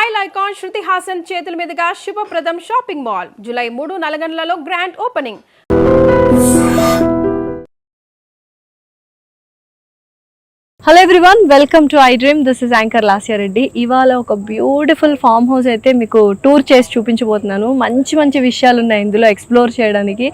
Style icon Shruti Haasan చేతుల మీదుగా శుభప్రదం షాపింగ్ మాల్ జూలై 3 నల్గొండలలో grand opening. Hello everyone, welcome to I dream. This is anchor Lasya Reddy. ఇవాళ ఒక బ్యూటిఫుల్ ఫామ్ హౌస్ అయితే మీకు టూర్ చేసి చూపించబోతున్నాను. మంచి మంచి విషయాలు ఉన్నాయి ఇందులో ఎక్స్ప్లోర్ చేయడానికి.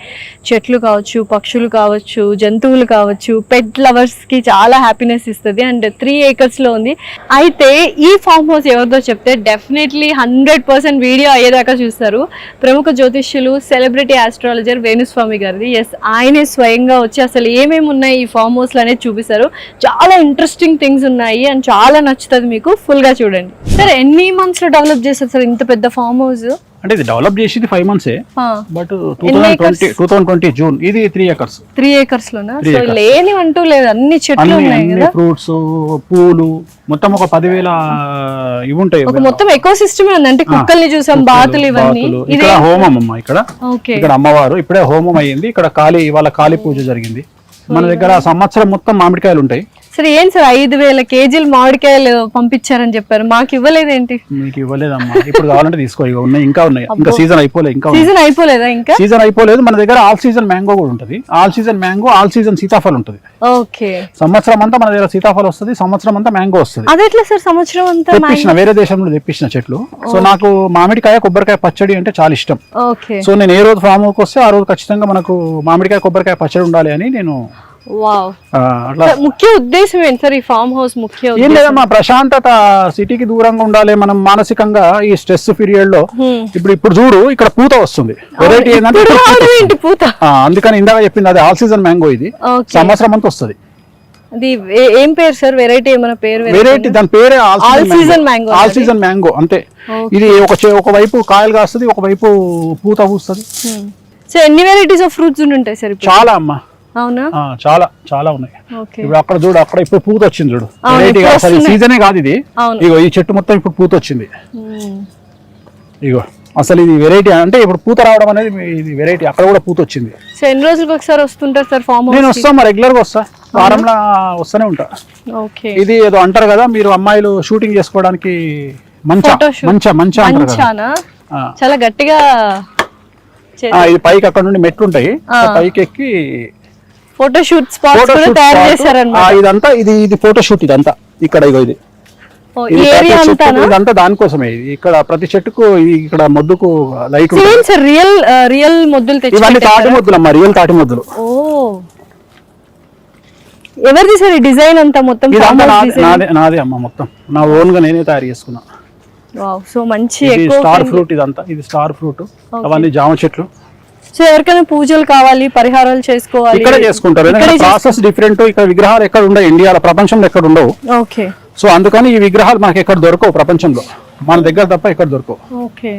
చెట్లు కావచ్చు, పక్షులు కావచ్చు, జంతువులు కావచ్చు, పెట్ లవర్స్కి చాలా హ్యాపీనెస్ ఇస్తుంది. అండ్ 3 acresలో ఉంది. అయితే ఈ ఫామ్ హౌస్ ఎవరిదో చెప్తే డెఫినెట్లీ 100% వీడియో అయ్యేదాకా చూస్తారు. ప్రముఖ జ్యోతిష్యులు, సెలబ్రిటీ ఆస్ట్రాలజర్ వేణుస్వామి గారిది. ఎస్, ఆయనే స్వయంగా వచ్చి అసలు ఏమేమి ఉన్నాయి ఈ ఫామ్ హౌస్లో అనేది చూపిస్తారు. చాలా ఇంట్రెస్టింగ్ థింగ్స్ ఉన్నాయి అండ్ చాలా నచ్చుతుంది మీకు. ఫుల్ గా చూడండి. సార్, ఎన్ని మంత్స్ లో డెవలప్ చేస్తారు సార్ ఇంత పెద్ద ఫామ్ హౌస్? అంటే ఇది డెవలప్ చేసింది 5 months, బట్ 2020 జూన్ ఇది 3 acres. 3 acres లోనా? సో లేని అంటూ లేదు, అన్ని చెట్లు ఉన్నాయి కదా, ఫ్రూట్స్, పూలు, మొత్తం ఒక 10,000 ఇవి ఉంటాయి. ఒక మొత్తం ఎకో సిస్టమ్ ఉంది. అంటే కుక్కల్ని చూసాం, బాతులు, ఇవన్నీ. ఇక్కడ హోమం అమ్మ, ఇక్కడ అమ్మవారు ఇప్పుడే హోమం అయ్యింది. ఇక్కడ ఇవాళ కాళీ పూజ జరిగింది. మన దగ్గర సంవత్సరం మొత్తం మామిడికాయలు ఉంటాయి. సరే, ఏం సార్ 5,000 kgs మామిడికాయలు పంపించారని చెప్పారు, మాకు ఇవ్వలేదేంటి? మీకు ఇవ్వలేదమ్మా, ఇప్పుడు కావాలంటే తీసుకో. ఉన్నాయి, ఇంకా ఉన్నాయి. ఇంకా సీజన్ అయిపోలేదు. ఇంకా సీజన్ అయిపోలేదా? ఇంకా సీజన్ అయిపోలేదు. మన దగ్గర ఆల్ సీజన్ మ్యాంగో కూడా ఉంటుంది. All season mango, all season సీతాఫలం ఉంటుంది. ఓకే, సంవత్సరం అంతా మన దగ్గర సీతాఫలం వస్తుంది, సంవత్సరం అంతా మ్యాంగో వస్తుంది. అది ఎట్లా సార్? సంవత్సరం అంతా తెప్పించిన, వేరే దేశంలో తెప్పించిన చెట్లు. సో నాకు మామిడికాయ, కొబ్బరికాయ పచ్చడి అంటే చాలా ఇష్టం. ఓకే, సో నేను ఏ రోజు ఫామ్ హౌస్కి వస్తే ఆ రోజు ఖచ్చితంగా మనకు మామిడికాయ, కొబ్బరికాయ పచ్చడి ఉండాలి అని నేను. ముఖ్య ఉద్దేశం ఏంటి సార్ ఈ ఫామ్ హౌస్? ముఖ్య ఏం లేదమ్మా, ప్రశాంతత, సిటీకి దూరంగా ఉండాలి మనం మానసికంగా ఈ స్ట్రెస్ పీరియడ్ లో. ఇప్పుడు చూడు, ఇక్కడ పూత వస్తుంది. వెరైటీ ఏంటంటే పూత. అందుకని ఇందాక చెప్పింది అదే ఆల్ సీజన్ మ్యాంగో. ఇది సంవత్సరం అంతా వస్తుంది. అది ఏం పేరు సార్? వెరైటీ ఏమైనా పేరు? వెరైటీ, దాని పేరే all season mango. All season mango అంతే. ఇది ఒకవైపు కాయలు కాస్తుంది, ఒకవైపు పూత పూస్తుంది. సో ఎన్ని వెరైటీస్ ఆఫ్ ఫ్రూట్స్ ఉంటాయి సార్? చాలా అమ్మా. అవునా? చాలా చాలా ఉన్నాయి. ఇప్పుడు అక్కడ చూడు, అక్కడ ఇప్పుడు పూత వచ్చింది చూడు. వెరైటీ అసలు సీజనే కాదు ఇది. ఇగో ఈ చెట్టు మొత్తం ఇప్పుడు పూత వచ్చింది. ఇగో అసలు ఇది వెరైటీ. అంటే ఇప్పుడు పూత రావడం అనేది ఇది వెరైటీ. అక్కడ కూడా పూత వచ్చింది. సో ఎన్ని రోజులకు ఒకసారి వస్తుంటారు సార్ ఫామ్ హౌస్? నేను వస్తాను, రెగ్యులర్ గా వస్తా, వారంలో వస్తూనే ఉంటా. ఇది ఏదో అంటారు కదా, మీరు అమ్మాయిలు షూటింగ్ చేసుకోవడానికి మంచా చాలా గట్టిగా. ఇది పైకి అక్కడ నుండి మెట్లు ఉంటాయి, పైకి ఎక్కి ఫోటోషూట్ స్పాట్స్ కూడా తయారు చేశారన్నమాట. ఇదంతా ఇది ఫోటోషూట్. ఇదంతా ఇక్కడ ఇది ఇదంతా దానికోసమే. ఇక్కడ ప్రతి చెట్టుకు ఇక్కడ మొద్దుకు లైట్. రియల్ మొద్దులు ఇవన్నీ తాటి మొద్దులు అమ్మా, రియల్ తాటి మొద్దులు. ఎవరిది సార్ ఈ డిజైన్ అంతా? మొత్తం నాదే అమ్మా, మొత్తం నా ఓన్ గా నేనే తయారు చేసుకున్నా. సో మంచి స్టార్ ఫ్రూట్. ఇదంతా ఇది స్టార్ ఫ్రూట్. అవన్నీ జామ చెట్లు. సో ఎవరికైనా పూజలు కావాలి, పరిహారాలు చేసుకోవాలి, ఇక్కడ చేసుకుంటారు. Process different. ఇక్కడ విగ్రహాలు ఎక్కడ ఉండవు, ఇండియాలో, ప్రపంచంలో ఎక్కడ ఉండవు. ఓకే, సో అందుకని ఈ విగ్రహాలు మనకి ఎక్కడ దొరకవు, ప్రపంచంలో మన దగ్గర తప్ప ఎక్కడ దొరకవు. ఓకే,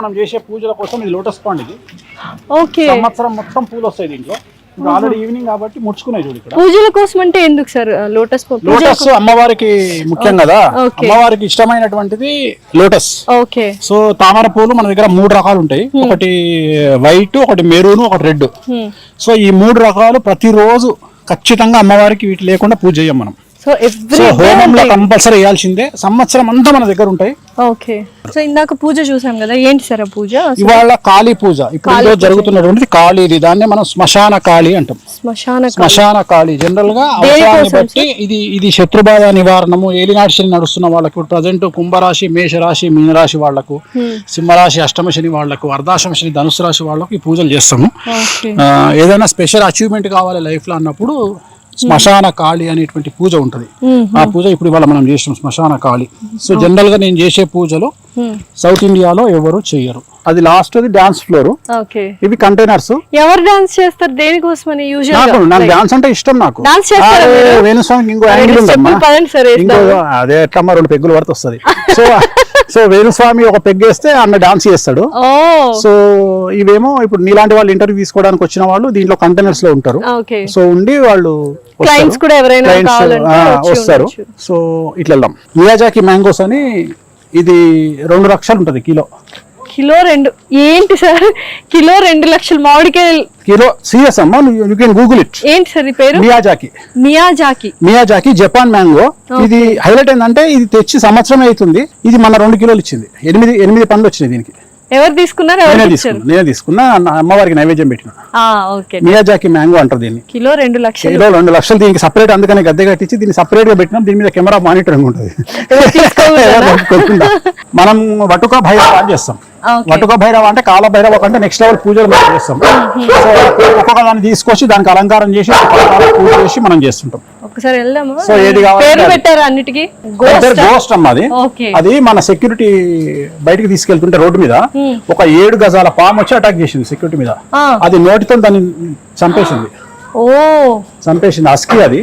మనం చేసే పూజల కోసం ఇది లోటస్ పాండ్. ఇది ఓకే, సంవత్సరం మొత్తం పూలు వస్తాయి దీంట్లో. ఆల్రెడీ ఈవినింగ్ కాబట్టి ముడుచుకున్నాయి చూడు. ఇక్కడ పూజల కోసం అంటే ఎందుకు సార్ లోటస్? లోటస్ అమ్మవారికి ముఖ్యం కదా, అమ్మవారికి ఇష్టమైనటువంటిది లోటస్. ఓకే, సో తామర పూలు మన దగ్గర 3 రకాలు ఉంటాయి. ఒకటి వైట్, ఒకటి మెరూన్, ఒకటి రెడ్. సో ఈ 3 రకాలు ప్రతిరోజు ఖచ్చితంగా అమ్మవారికి వీటి లేకుండా పూజ చేయం మనం. సో హోమంలో కంపల్సరీ వేయాల్సిందే. సంవత్సరం అంతా మన దగ్గర ఉంటాయి. ఓకే, సో ఇందాక పూజ చూసాం కదా, ఏంటి సార్ ఆ పూజ? ఇవాళ కాళీ పూజ. ఇప్పుడు జరుగుతున్నటువంటిది కాళీది. దాన్ని మనం శ్మశాన కాళీ అంటాం. శ్మశాన కాళీ జనరల్ గా అవసరాన్ని బట్టి ఇది శత్రుబాధ నివారణము. ఏలినాటి శని నడుస్తున్న వాళ్ళకు, ఇప్పుడు ప్రజెంట్ కుంభరాశి, మేషరాశి, మీనరాశి వాళ్లకు, సింహరాశి అష్టమ శని వాళ్లకు, అర్ధాష్టమ శని ధనుసు రాశి వాళ్లకు ఈ పూజలు చేస్తాము. ఏదైనా స్పెషల్ అచీవ్మెంట్ కావాలి లైఫ్ లో అన్నప్పుడు శ్మశాన కాళి అనేటువంటి పూజ ఉంటది. ఆ పూజ ఇప్పుడు ఇవాళ మనం చేసాం, శ్మశాన కాళి. సో జనరల్ గా నేను చేసే పూజలు సౌత్ ఇండియాలో ఎవరు చెయ్యరు. అది లాస్ట్ అది డాన్స్ ఫ్లోర్. ఇవి కంటైనర్స్. ఎవరు డాన్స్ చేస్తారు? దేనికోసమని? నాకు డాన్స్ అంటే ఇష్టం. నాకు వేణుస్వామికి ఇంకో యాంగిల్ ఉందమ్మా. ఇంకో అదే ఎట్లమ్మా, 2 పెగ్గులు వరకు వస్తుంది. సో వేణుస్వామి ఒక పెగ్గేస్తే అన్న డాన్స్ చేస్తాడు. సో ఇవేమో ఇప్పుడు నీలాంటి వాళ్ళు ఇంటర్వ్యూ తీసుకోవడానికి వచ్చిన వాళ్ళు దీంట్లో కంటైనర్స్ లో ఉంటారు. సో ఉండి వాళ్ళు వస్తారు. సో ఇట్లా వెళ్దాం. మియాజాకి మ్యాంగోస్ అని, ఇది 2 లక్షలు ఉంటది కిలో. కిలో 2 ఏంటి సార్? కిలో 2 లక్షల మామిడికాయలు. కిలో సీరియస్ అమ్మా, యూ కెన్ గూగుల్ ఇట్. ఏంటి సార్ ఈ పేరు? Miyazaki Japan mango. ఇది హైలైట్ ఏంటంటే ఇది తెచ్చి సంవత్సరం అవుతుంది, ఇది మన 2 కిలోలు ఇచ్చింది. 8 పండ్లు వచ్చినాయి దీనికి. ఎవరు తీసుకున్నారు? నేనే తీసుకున్నా, అమ్మవారికి నైవేద్యం పెట్టిన. మియాజాకి మ్యాంగో అంటారు దీన్ని. కిలో 2 లక్షలు. కిలో 2 లక్షలు దీనికి సపరేట్, అందుకని గద్దె కట్టించి దీన్ని సపరేట్ గా పెట్టినాం. దీని మీద కెమెరా మానిటరింగ్ ఉంటుంది. మనం వటుక భైరవ అని చేస్తాం. వటుక భైరవ అంటే కాల భైరవ అంటే నెక్స్ట్ లెవెల్ పూజలు మనం చేస్తాం. సో ఒక్కొక్క దాన్ని తీసుకొచ్చి దానికి అలంకారం చేసి పూజ చేసి మనం చేస్తుంటాం. ఒకసారి వెళ్దాము. సో ఏది పేరు పెట్టారు అన్నిటికీ? గోస్ట్ అమ్మ అది. అది మన సెక్యూరిటీ బయటికి తీసుకెళ్తుంటే రోడ్డు మీద ఒక 7 గజాల పాము వచ్చి అటాక్ చేసింది సెక్యూరిటీ మీద. అది నోటితో దాన్ని చంపేసింది. హస్కీ అది.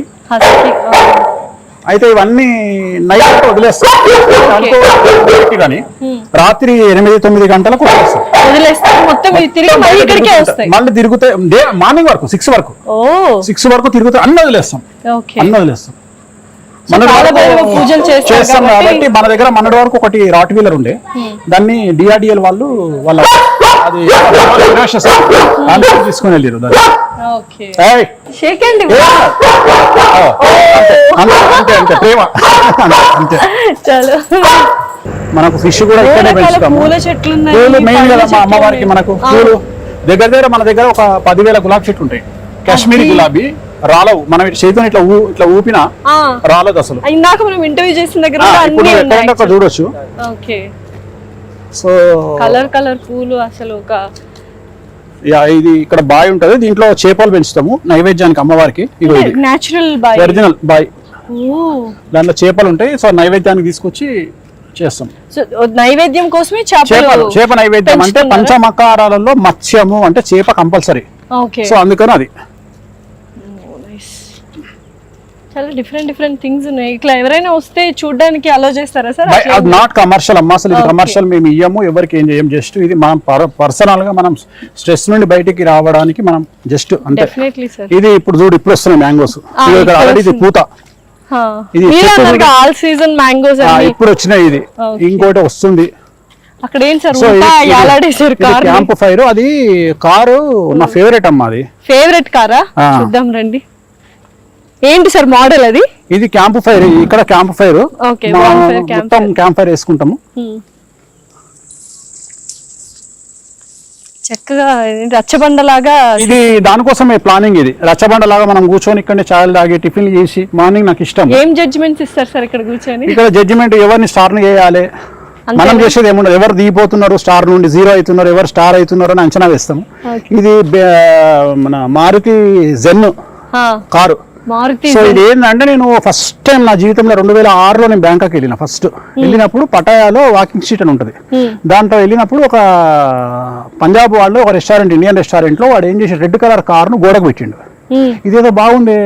అయితే ఇవన్నీ నైట్ వదిలేస్తాం కానీ రాత్రి 8-9 గంటలకు మళ్ళీ తిరుగుతాయి. మార్నింగ్ వరకు 6 వరకు తిరుగుతాయి. అన్ని వదిలేస్తాం. చేస్తాం కాబట్టి మన దగ్గర మొన్నటి వరకు ఒకటి రాట్ వీలర్ ఉండే, దాన్ని డిఆర్డిఎల్ వాళ్ళు వాళ్ళ అది తీసుకుని వెళ్ళారు. దాన్ని ప్రేమ అంతే. మనకు ఫిష్ కూడా ఇక్కడే పెంచుతాము. పూలు మెయిన్ కదా మా అమ్మవారికి. మనకు పూలు దగ్గర మన దగ్గర ఒక 10,000 గులాబీ చెట్లు ఉంటాయి. కాశ్మీరీ గులాబీ రాలవు, మనం చేతితో ఇట్లా ఊపినా రాలేదు అసలు. ఇందాక మనం ఇంటర్వ్యూ చేసిన దగ్గర చూడొచ్చు. సో కలర్ పూలు అసలు ఒక ఇది ఇక్కడ బాయ్ ఉంటది, దీంట్లో చేపలు పెంచుతాము నైవేద్యానికి అమ్మవారికి. ఒరిజినల్ బాయ్, దాంట్లో చేపలు ఉంటాయి. సో నైవేద్యానికి తీసుకొచ్చి చేస్తాం. నైవేద్యం కోసమే చేప నైవేద్యం అంటే పంచమకారాలలో మత్స్యము అంటే చేప కంపల్సరీ. సో అందుకని అది చాలా డిఫరెంట్ థింగ్స్ ఉన్నాయి. ఇట్లా ఎవరైనా వస్తే చూడడానికి అలో చేస్తారా సార్? అది నాట్ కమర్షియల్ అమ్మా, అసలు ఇది కమర్షియల్ మేము ఇయ్యము, ఎవరికి ఏం చేయం. జస్ట్ ఇది మనం పర్సనల్ గా మనం స్ట్రెస్ నుండి బయటికి రావడానికి మనం జస్ట్ అంటే. ఇది ఇప్పుడు చూడు, ఇప్పుడు వస్తున్నాయి మ్యాంగోస్. ఆల్రెడీ ఇది పూత. ఆల్ సీజన్ మ్యాంగోస్ ఇప్పుడు వచ్చినాయి. ఇది ఇంకోటి వస్తుంది. అక్కడ ఏం సార్ క్యాంప్ ఫైర్, అది కారు నా ఫేవరెట్ అమ్మా. అది ఫేవరెట్ కారా? చూద్దాం రండి. ఏంటి సార్ మోడల్ అది? ఇది క్యాంప్ ఫైర్. ఇక్కడ క్యాంప్ ఫైర్ మొత్తం క్యాంప్ ఫైర్ వేసుకుంటాము. చక్కగా రచ్చబండలాగా. ఇది దానికోసమే ప్లానింగ్. ఇది రచ్చబండలాగా మనం కూర్చొని ఇక్కడ చాయలు తాగి టిఫిన్ చేసి మార్నింగ్ నాకు ఇష్టం. ఏం జడ్జిమెంట్స్ ఇస్తారు సార్ ఇక్కడ కూర్చొని? ఇక్కడ జడ్జిమెంట్ ఎవరిని స్టార్ చేయాలి, మనం చేసేది ఏముండదు. ఎవరు దిగిపోతున్నారు స్టార్ నుండి, 0 అవుతున్నారు, ఎవరు స్టార్ అవుతున్నారు అని అంచనా వేస్తాము. ఇది మన మారుతి జెన్ కారు. సో ఇది ఏంటంటే, నేను ఫస్ట్ టైం నా జీవితంలో 2006లో నేను బ్యాంకాక్ వెళ్ళిన. ఫస్ట్ వెళ్ళినప్పుడు పటాయాలో వాకింగ్ స్ట్రీట్ అని ఉంటుంది. దాంట్లో వెళ్ళినప్పుడు ఒక పంజాబ్ వాళ్ళు ఒక రెస్టారెంట్, ఇండియన్ రెస్టారెంట్ లో వాడు ఏం చేసి రెడ్ కలర్ కారును గోడకు పెట్టిండు. ఇదేదో బాగుండే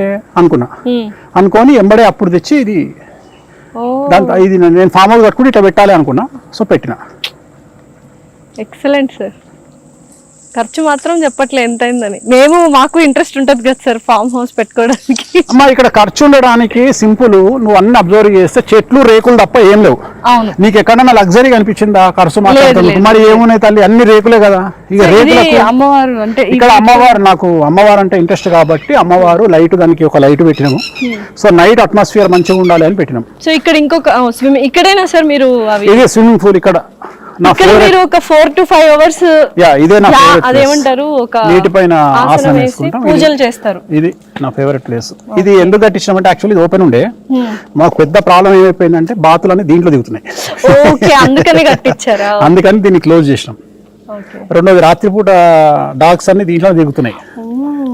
అనుకొని ఎంబడే అప్పుడు తెచ్చి ఇది దాంతో ఇది నేను ఫామ్ హౌస్ కట్టుకుని ఇట్లా పెట్టాలి అనుకున్నా. సో పెట్టిన. Excellent sir. ఖర్చు మాత్రం చెప్పట్లే ఎంత అయిందని. మాకు ఇంట్రెస్ట్ ఉంటుంది కదా సార్ ఫామ్ హౌస్ పెట్టుకోవడానికి. అమ్మా ఇక్కడ ఖర్చు ఉండడానికి సింపుల్, నువ్వు అన్ని అబ్జర్వ్ చేస్తే చెట్లు రేకులు తప్ప ఏం లేవు. నీకు ఎక్కడన్నా లగ్జరీ కనిపించిందా? ఖర్చు మాత్రం మరి ఏమున్నాయి తల్లి, అన్ని రేకులే కదా. ఇక రేకులకు అమ్మవారు అంటే ఇక్కడ అమ్మవారు, నాకు అమ్మవారు అంటే ఇంట్రెస్ట్ కాబట్టి అమ్మవారు లైట్, దానికి ఒక లైట్ పెట్టినాము. సో నైట్ అట్మాస్ఫియర్ మంచిగా ఉండాలి అని పెట్టినాం. సో ఇక్కడ ఇంకొక ఇక్కడైనా సార్ మీరు ఇది స్విమ్మింగ్ పూల్. ఇక్కడ మీరు ఒక 4 to 5 hours ఇదే నా ఫేవరెట్. అదేమంటారు, ఒక నీటిపైన ఆసనం వేసుకుంటాం, పూజలు చేస్తారు. ఇది నా ఫేవరెట్ ప్లేస్. ఇది ఎందుకు కట్టించామంటే యాక్చువల్లీ ఇది ఓపెన్ ఉండే. మాకు పెద్ద ప్రాబ్లం ఏమైపోయిందంటే బాతులన్నీ దీంట్లో దిగుతున్నాయి. అందుకని కట్టించారా? అందుకని దీన్ని క్లోజ్ చేసినాం. రెండోది రాత్రిపూట డాగ్స్ అన్ని దీంట్లో దిగుతున్నాయి.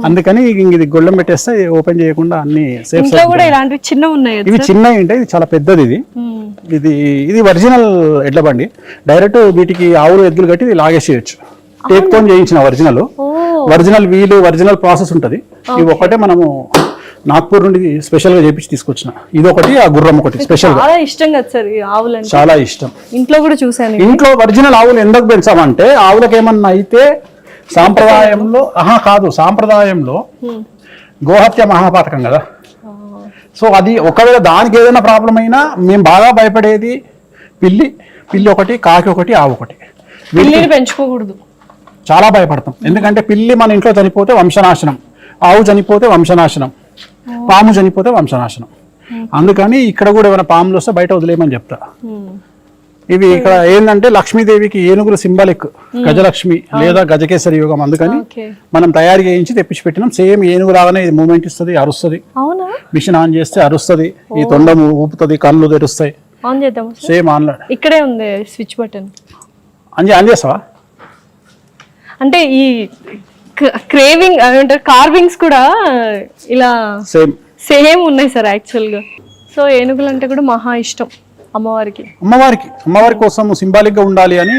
అందుకని ఇది గొళ్ళెం పెట్టేస్తే ఓపెన్ చేయకుండా అన్ని సేఫ్. ఇలాంటివి చిన్నవి ఉన్నాయి. ఇవి చిన్నవి ఉంటాయి, ఇది చాలా పెద్దది. ఇది ఒరిజినల్ ఎడ్ల బండి. డైరెక్ట్ వీటికి ఆవులు ఎద్దులు కట్టి ఇది లాగేసేయచ్చు. టేక్తో చేయించిన ఒరిజినల్ వీలు, ఒరిజినల్ ప్రాసెస్ ఉంటది. ఇవి ఒకటే మనము నాగ్పూర్ నుండి స్పెషల్ గా చేపించి తీసుకొచ్చిన. ఇది ఒకటి, ఆ గుర్రం ఒకటి స్పెషల్. చాలా ఇష్టం కదా సార్ ఆవులు, చాలా ఇష్టం. ఇంట్లో కూడా చూసాను. ఇంట్లో ఒరిజినల్ ఆవులు ఎందుకు పెంచామంటే, ఆవులకు ఏమన్నా అయితే సాంప్రదాయంలో గోహత్య మహాపాతకం కదా. సో అది ఒకవేళ దానికి ఏదైనా ప్రాబ్లం అయినా మేము బాగా భయపడేది పిల్లి ఒకటి, కాకి ఒకటి, ఆవు ఒకటి. పిల్లిని పెంచుకోకూడదు. చాలా భయపడతాం. ఎందుకంటే పిల్లి మన ఇంట్లో చనిపోతే వంశనాశనం, ఆవు చనిపోతే వంశనాశనం, పాము చనిపోతే వంశనాశనం. అందుకని ఇక్కడ కూడా ఏమైనా పాములు వస్తే బయట వదిలేయమని చెప్తా. ఇవి ఇక్కడ ఏంటంటే లక్ష్మీదేవికి ఏనుగుల సింబాలిక్, గజలక్ష్మి లేదా గజకేసరి యోగం. అందుకని మనం తయారు చేయించి తెప్పించి పెట్టినాం. సేమ్ ఏనుగు లాగానే ఇది మూమెంట్ ఇస్తుంది, అరుస్తుంది. మిషన్ ఆన్ చేస్తే అరుస్తుంది, ఈ తొండం ఊపుతుంది, కళ్ళు తెరుస్తాయి. ఆన్ చేద్దాం. సేమ్ ఆన్ ఇక్కడే ఉంది స్విచ్ బటన్. ఆన్ చేస్తావా? అంటే ఈ క్రేవింగ్ అంటే కార్వింగ్స్ కూడా ఇలా సేమ్ ఉన్నాయి సార్ యాక్చువల్గా. సో ఏనుగులు అంటే కూడా మహా ఇష్టం అమ్మవారి కోసం సింబాలిక్ గా ఉండాలి అని.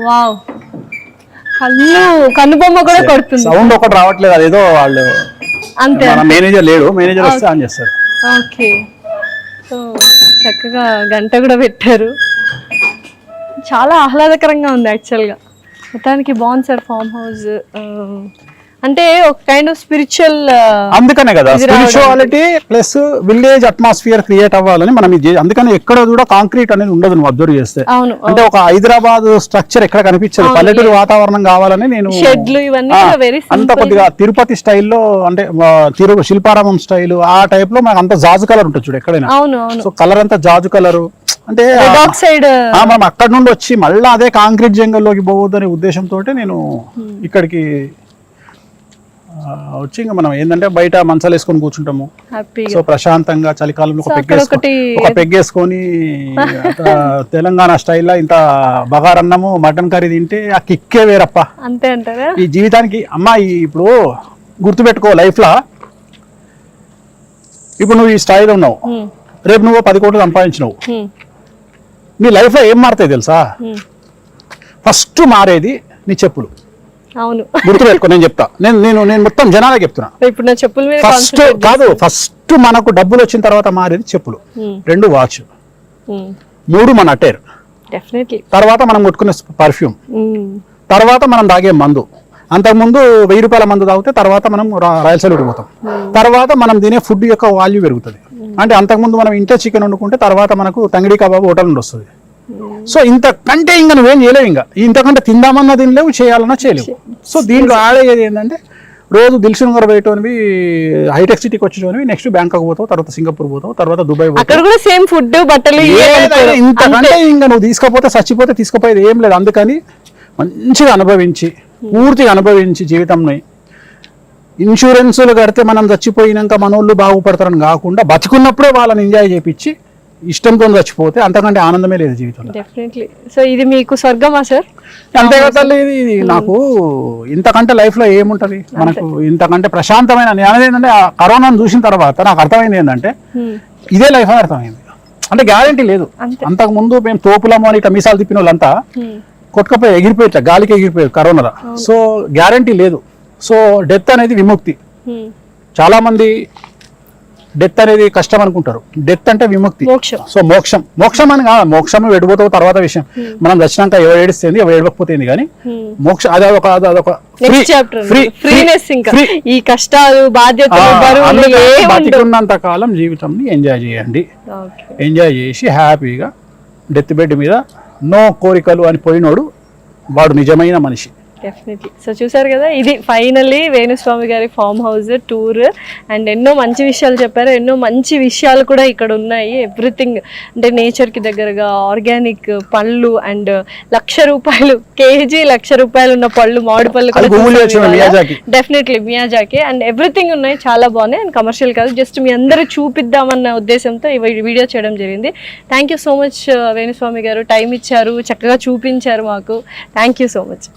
వావ్, కన్ను బొమ్మ కూడా కొడుతుంది. సౌండ్ ఒకటి రావట్లేదు, అదేదో వాళ్ళు అంతే. మేనేజర్ లేడు, మేనేజర్ వస్తే ఆన్ చేస్తారు. ఓకే, సో చక్కగా గంట కూడా పెట్టారు. చాలా ఆహ్లాదకరంగా ఉంది యాక్చువల్గా. మొత్తానికి బాగుంది సార్ ఫామ్ హౌస్. అంటే ఒక కైండ్ ఆఫ్ స్పిరిచువల్, అందుకనే కదా spirituality plus village atmosphere create అవ్వాలని మనం ఇది. అందుకని ఎక్కడ కూడా కాంక్రీట్ అనేది ఉండదు నువ్వు అబ్జర్వ్ చేస్తే. అంటే ఒక హైదరాబాద్ స్ట్రక్చర్ ఎక్కడ కనిపించదు, పల్లెటూరు వాతావరణం కావాలని నేను అంత కొద్దిగా తిరుపతి స్టైల్లో, అంటే శిల్పారామం స్టైల్ ఆ టైప్ లో మనకు అంత జాజు కలర్ ఉంటుంది చూడు ఎక్కడైనా. సో కలర్ అంతా జాజు కలరు. అంటే మనం అక్కడ నుండి వచ్చి మళ్ళీ అదే కాంక్రీట్ జంగల్లోకి పోవద్దు అనే ఉద్దేశంతో నేను ఇక్కడికి వచ్చి ఇంకా మనం ఏంటంటే బయట మంచాలు వేసుకొని కూర్చుంటాము. సో ప్రశాంతంగా చలికాలంలో ఒక పెగ్గేసుకొని తెలంగాణ స్టైల్లో ఇంత బగారన్నము మటన్ కర్రీ తింటే ఆ కిక్కే వేరప్ప. అంతే అంటారా? ఈ జీవితానికి అమ్మా ఇప్పుడు గుర్తుపెట్టుకో, లైఫ్ లో ఇప్పుడు నువ్వు ఈ స్థాయిలో ఉన్నావు, రేపు నువ్వు 10 కోట్లు సంపాదించినావు, నీ లైఫ్ లో ఏం మారుతాయి తెలుసా? ఫస్ట్ మారేది నీ చెప్పులు. అవును, గుర్తుపెట్టుకో. నేను చెప్తా, నేను మొత్తం జనాలకి చెప్తున్నా. ఇప్పుడు నా చెప్పుల మీద ఫస్ట్ కాదు, ఫస్ట్ మనకు డబ్బులు వచ్చిన తర్వాత మారేది చెప్పులు, 2 వాచ్, 3 మన అటైర్, తర్వాత మనం కొట్టుకునే పర్ఫ్యూమ్, తర్వాత మనం తాగే మందు. అంతకుముందు 1000 రూపాయల మందు తాగితే తర్వాత మనం రాయలసీమ పోతాం. తర్వాత మనం తినే ఫుడ్ యొక్క వాల్యూ పెరుగుతుంది. అంటే అంతకుముందు మనం ఇంట్లో చికెన్ వండుకుంటే తర్వాత మనకు తంగిడి కబాబు హోటల్ నుండి వస్తుంది. సో ఇంతకంటే ఇంకా నువ్వేం చేయలేవు, ఇంకా ఇంతకంటే తిందామన్నా తినలేవు, చేయాలన్నా చేయలేవు. సో దీంట్లో ఆడేది ఏంటంటే రోజు దిల్సుఖ్ నగర్ పోయేటోనివి, హైటెక్ సిటీకి వచ్చేటోనివి, నెక్స్ట్ బ్యాంకాక్ పోతావు, తర్వాత సింగపూర్ పోతావు, తర్వాత దుబాయ్ పోతావు. ఇంతకంటే ఇంకా నువ్వు తీసుకపోతే చచ్చిపోతే తీసుకుపోయేది ఏం లేదు. అందుకని మంచిగా అనుభవించి, పూర్తిగా అనుభవించి జీవితంని, ఇన్సూరెన్సులు కడితే మనం చచ్చిపోయినాక మనోళ్ళు బాగుపడతారని కాకుండా బతికున్నప్పుడే వాళ్ళని ఎంజాయ్ చేయించి ఇష్టంతో చచ్చిపోతే అంతకంటే ఆనందమే లేదు జీవితంలో. డెఫినెట్లీ. సో ఇది మీకు స్వర్గమా సార్? అంతే కదా, ఇది నాకు ఇంతకంటే లైఫ్ లో ఏముంటది మనకు, ఇంతకంటే ప్రశాంతమైన. నేను ఏంటంటే ఆ కరోనాను చూసిన తర్వాత నాకు అర్థమైంది ఏంటంటే ఇదే లైఫ్ అని అర్థమైంది. అంటే గ్యారంటీ లేదు. అంతకు ముందు మేము తోపులము అని ఇట్లా మీసాలు తిప్పిన వాళ్ళంతా కొట్టుకపోయి ఎగిరిపోయి గాలికి ఎగిరిపోయారు కరోనా. సో గ్యారంటీ లేదు. సో డెత్ అనేది విముక్తి. చాలా మంది డెత్ అనేది కష్టం అనుకుంటారు, డెత్ అంటే విముక్తి. సో మోక్షం అని కాదు, మోక్షం వెళ్ళిపోతావు తర్వాత విషయం. మనం దర్శనాక ఎవరు ఏడిస్తుంది ఎవరు ఏడవకపోతుంది, కానీ మోక్షం అదొక ఈ కష్టాలు బాధ్యతలు బతికున్నంత కాలం జీవితం ఎంజాయ్ చేయండి. ఎంజాయ్ చేసి హ్యాపీగా డెత్ బెడ్ మీద నో కోరికలు అని పోయినోడు వాడు నిజమైన మనిషి. డెఫినెట్లీ. సో చూసారు కదా, ఇది ఫైనల్లీ వేణుస్వామి గారి ఫామ్ హౌస్ టూర్. అండ్ ఎన్నో మంచి విషయాలు చెప్పారు, ఎన్నో మంచి విషయాలు కూడా ఇక్కడ ఉన్నాయి. ఎవ్రీథింగ్ అంటే నేచర్కి దగ్గరగా ఆర్గానిక్ పళ్ళు అండ్ ₹1,00,000 కేజీ, ₹1,00,000 ఉన్న పళ్ళు, మామిడి పళ్ళు కూడా డెఫినెట్లీ మియాజాకి. అండ్ ఎవ్రీథింగ్ ఉన్నాయి, చాలా బాగున్నాయి. అండ్ కమర్షియల్ కాదు, జస్ట్ మీ అందరూ చూపిద్దామన్న ఉద్దేశంతో ఈ వీడియో చేయడం జరిగింది. Thank you so much Venu Swamy గారు, టైం ఇచ్చారు, చక్కగా చూపించారు మాకు. Thank you so much.